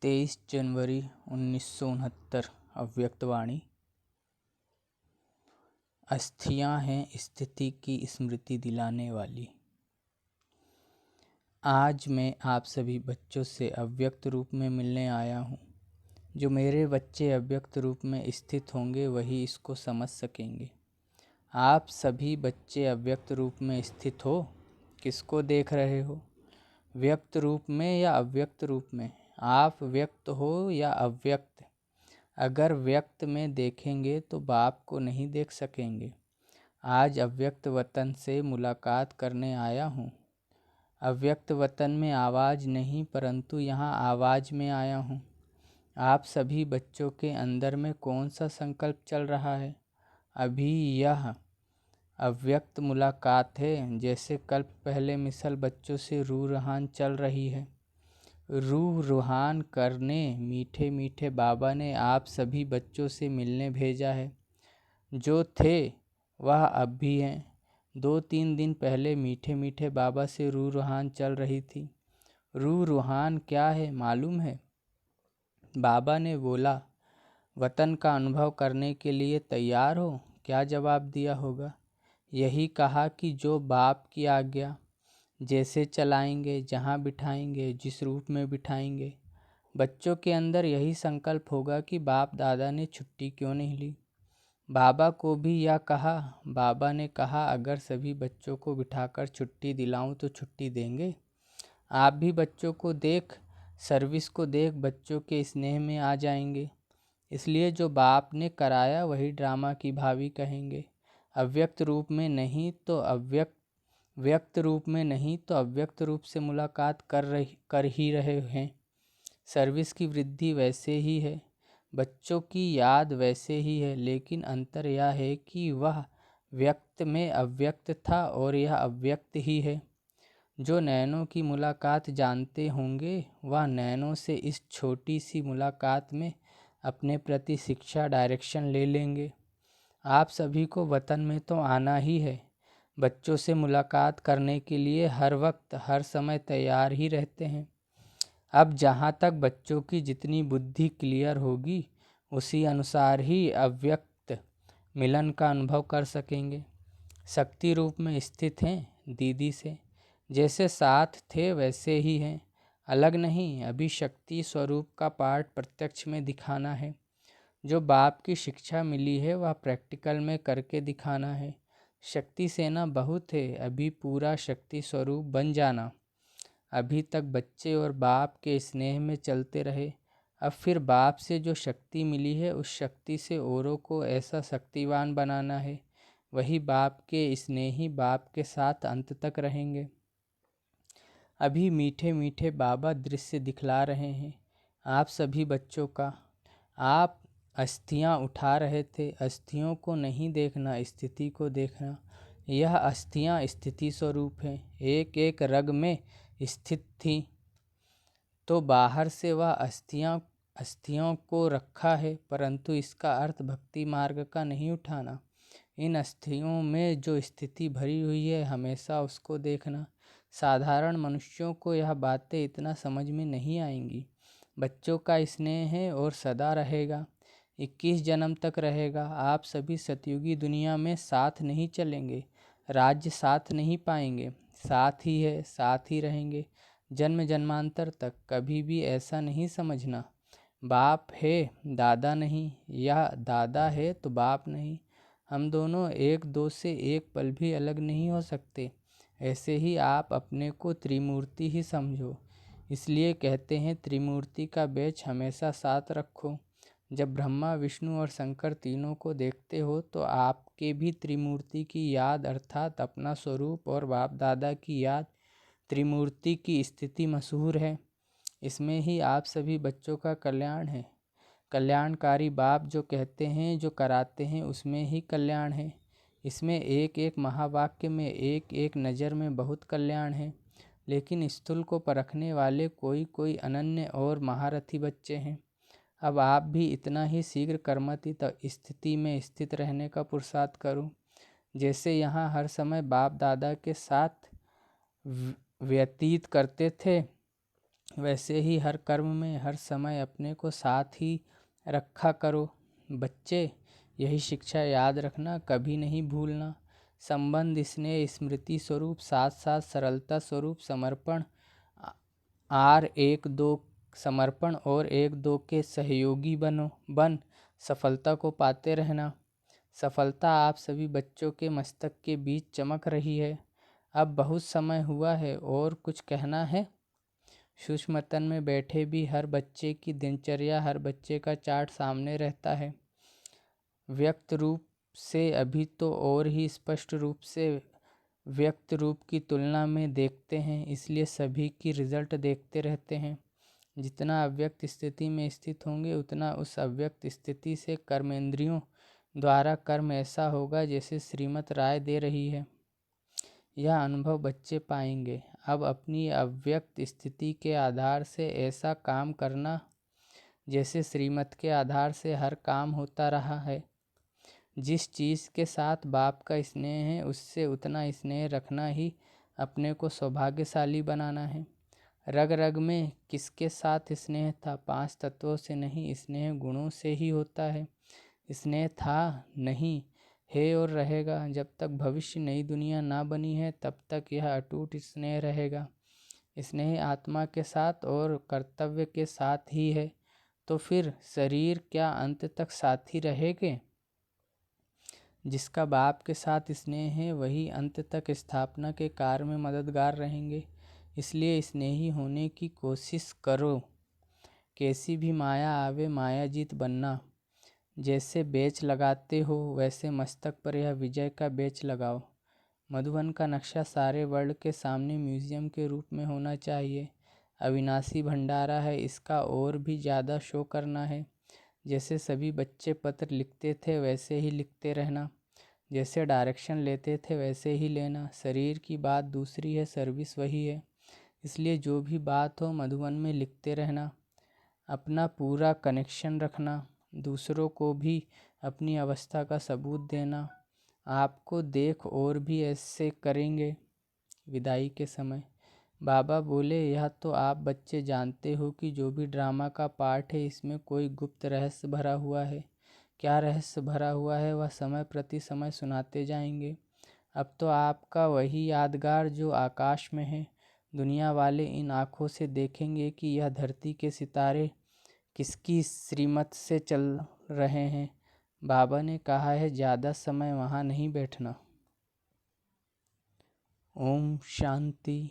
23 जनवरी 1969। अव्यक्तवाणी। अस्थियां हैं स्थिति की स्मृति दिलाने वाली। आज मैं आप सभी बच्चों से अव्यक्त रूप में मिलने आया हूँ। जो मेरे बच्चे अव्यक्त रूप में स्थित होंगे वही इसको समझ सकेंगे। आप सभी बच्चे अव्यक्त रूप में स्थित हो। किसको देख रहे हो? व्यक्त रूप में या अव्यक्त रूप में? आप व्यक्त हो या अव्यक्त? अगर व्यक्त में देखेंगे तो बाप को नहीं देख सकेंगे। आज अव्यक्त वतन से मुलाकात करने आया हूँ। अव्यक्त वतन में आवाज़ नहीं परंतु यहाँ आवाज़ में आया हूँ। आप सभी बच्चों के अंदर में कौन सा संकल्प चल रहा है? अभी यह अव्यक्त मुलाकात है। जैसे कल्प पहले मिसल बच्चों से रूह रुहान चल रही है। रूह रुहान करने मीठे मीठे बाबा ने आप सभी बच्चों से मिलने भेजा है। जो थे वह अब भी हैं। 2-3 दिन पहले मीठे मीठे बाबा से रूह रुहान चल रही थी। रूह रुहान क्या है मालूम है? बाबा ने बोला, वतन का अनुभव करने के लिए तैयार हो? क्या जवाब दिया होगा? यही कहा कि जो बाप की आज्ञा जैसे चलाएंगे, जहाँ बिठाएंगे, जिस रूप में बिठाएंगे। बच्चों के अंदर यही संकल्प होगा कि बाप दादा ने छुट्टी क्यों नहीं ली। बाबा को भी यह कहा। बाबा ने कहा अगर सभी बच्चों को बिठाकर छुट्टी दिलाऊं तो छुट्टी देंगे। आप भी बच्चों को देख, सर्विस को देख बच्चों के स्नेह में आ जाएंगे। इसलिए जो बाप ने कराया वही ड्रामा की भावी कहेंगे। अव्यक्त रूप में नहीं तो व्यक्त रूप में नहीं तो अव्यक्त रूप से मुलाकात कर ही रहे हैं। सर्विस की वृद्धि वैसे ही है, बच्चों की याद वैसे ही है, लेकिन अंतर यह है कि वह व्यक्त में अव्यक्त था और यह अव्यक्त ही है। जो नैनों की मुलाकात जानते होंगे वह नैनों से इस छोटी सी मुलाकात में अपने प्रति शिक्षा डायरेक्शन ले लेंगे। आप सभी को वतन में तो आना ही है। बच्चों से मुलाकात करने के लिए हर वक्त हर समय तैयार ही रहते हैं। अब जहाँ तक बच्चों की जितनी बुद्धि क्लियर होगी उसी अनुसार ही अव्यक्त मिलन का अनुभव कर सकेंगे। शक्ति रूप में स्थित हैं दीदी से, जैसे साथ थे वैसे ही हैं, अलग नहीं। अभी शक्ति स्वरूप का पाठ प्रत्यक्ष में दिखाना है। जो बाप की शिक्षा मिली है वह प्रैक्टिकल में करके दिखाना है। शक्ति सेना बहुत है, अभी पूरा शक्ति स्वरूप बन जाना। अभी तक बच्चे और बाप के स्नेह में चलते रहे। अब फिर बाप से जो शक्ति मिली है उस शक्ति से औरों को ऐसा शक्तिवान बनाना है। वही बाप के स्नेही बाप के साथ अंत तक रहेंगे। अभी मीठे मीठे बाबा दृश्य दिखला रहे हैं आप सभी बच्चों का। आप अस्थियां उठा रहे थे। अस्थियों को नहीं देखना, स्थिति को देखना। यह अस्थियां स्थिति स्वरूप हैं। एक एक रग में स्थित थी तो बाहर से वह अस्थियों को रखा है, परंतु इसका अर्थ भक्ति मार्ग का नहीं उठाना। इन अस्थियों में जो स्थिति भरी हुई है हमेशा उसको देखना। साधारण मनुष्यों को यह बातें इतना समझ में नहीं आएंगी। बच्चों का स्नेह है और सदा रहेगा, 21 जन्म तक रहेगा। आप सभी सतयुगी दुनिया में साथ नहीं चलेंगे, राज्य साथ नहीं पाएंगे। साथ ही है, साथ ही रहेंगे जन्म जन्मांतर तक। कभी भी ऐसा नहीं समझना बाप है दादा नहीं, या दादा है तो बाप नहीं। हम दोनों एक दो से एक पल भी अलग नहीं हो सकते। ऐसे ही आप अपने को त्रिमूर्ति ही समझो। इसलिए कहते हैं त्रिमूर्ति का बैच हमेशा साथ रखो। जब ब्रह्मा विष्णु और शंकर तीनों को देखते हो तो आपके भी त्रिमूर्ति की याद अर्थात अपना स्वरूप और बाप दादा की याद, त्रिमूर्ति की स्थिति मशहूर है। इसमें ही आप सभी बच्चों का कल्याण है। कल्याणकारी बाप जो कहते हैं, जो कराते हैं, उसमें ही कल्याण है। इसमें एक एक महावाक्य में, एक एक नज़र में बहुत कल्याण है। लेकिन स्थूल को परखने वाले कोई कोई अनन्य और महारथी बच्चे हैं। अब आप भी इतना ही शीघ्र कर्मती स्थिति में स्थित रहने का पुरुषार्थ करो। जैसे यहाँ हर समय बाप दादा के साथ व्यतीत करते थे, वैसे ही हर कर्म में हर समय अपने को साथ ही रखा करो। बच्चे, यही शिक्षा याद रखना, कभी नहीं भूलना। संबंध, स्नेह, स्मृति स्वरूप, साथ साथ सरलता स्वरूप समर्पण और एक दो के सहयोगी बन सफलता को पाते रहना। सफलता आप सभी बच्चों के मस्तक के बीच चमक रही है। अब बहुत समय हुआ है, और कुछ कहना है? सूक्ष्म तन में बैठे भी हर बच्चे की दिनचर्या, हर बच्चे का चार्ट सामने रहता है। व्यक्त रूप से अभी तो और ही स्पष्ट रूप से व्यक्त रूप की तुलना में देखते हैं, इसलिए सभी की रिजल्ट देखते रहते हैं। जितना अव्यक्त स्थिति में स्थित होंगे, उतना उस अव्यक्त स्थिति से कर्मेंद्रियों द्वारा कर्म ऐसा होगा जैसे श्रीमत राय दे रही है। यह अनुभव बच्चे पाएंगे। अब अपनी अव्यक्त स्थिति के आधार से ऐसा काम करना जैसे श्रीमत के आधार से हर काम होता रहा है। जिस चीज़ के साथ बाप का स्नेह है, उससे उतना स्नेह रखना ही अपने को सौभाग्यशाली बनाना है। रग रग में किसके साथ स्नेह था? 5 तत्वों से नहीं, स्नेह गुणों से ही होता है। स्नेह था, नहीं है और रहेगा। जब तक भविष्य नई दुनिया ना बनी है, तब तक यह अटूट स्नेह रहेगा। स्नेह आत्मा के साथ और कर्तव्य के साथ ही है, तो फिर शरीर क्या अंत तक साथी रहेंगे? जिसका बाप के साथ स्नेह है, वही अंत तक स्थापना के कार्य में मददगार रहेंगे। इसलिए स्नेही होने की कोशिश करो। कैसी भी माया आवे, मायाजीत बनना। जैसे बेच लगाते हो, वैसे मस्तक पर यह विजय का बेच लगाओ। मधुबन का नक्शा सारे वर्ल्ड के सामने म्यूजियम के रूप में होना चाहिए। अविनाशी भंडारा है, इसका और भी ज़्यादा शो करना है। जैसे सभी बच्चे पत्र लिखते थे, वैसे ही लिखते रहना। जैसे डायरेक्शन लेते थे, वैसे ही लेना। शरीर की बात दूसरी है, सर्विस वही है। इसलिए जो भी बात हो, मधुबन में लिखते रहना। अपना पूरा कनेक्शन रखना। दूसरों को भी अपनी अवस्था का सबूत देना। आपको देख और भी ऐसे करेंगे। विदाई के समय बाबा बोले, यह तो आप बच्चे जानते हो कि जो भी ड्रामा का पार्ट है, इसमें कोई गुप्त रहस्य भरा हुआ है। क्या रहस्य भरा हुआ है, वह समय प्रति समय सुनाते जाएंगे। अब तो आपका वही यादगार जो आकाश में है। दुनिया वाले इन आँखों से देखेंगे कि यह धरती के सितारे किसकी श्रीमत से चल रहे हैं। बाबा ने कहा है, ज़्यादा समय वहाँ नहीं बैठना। ओम शांति।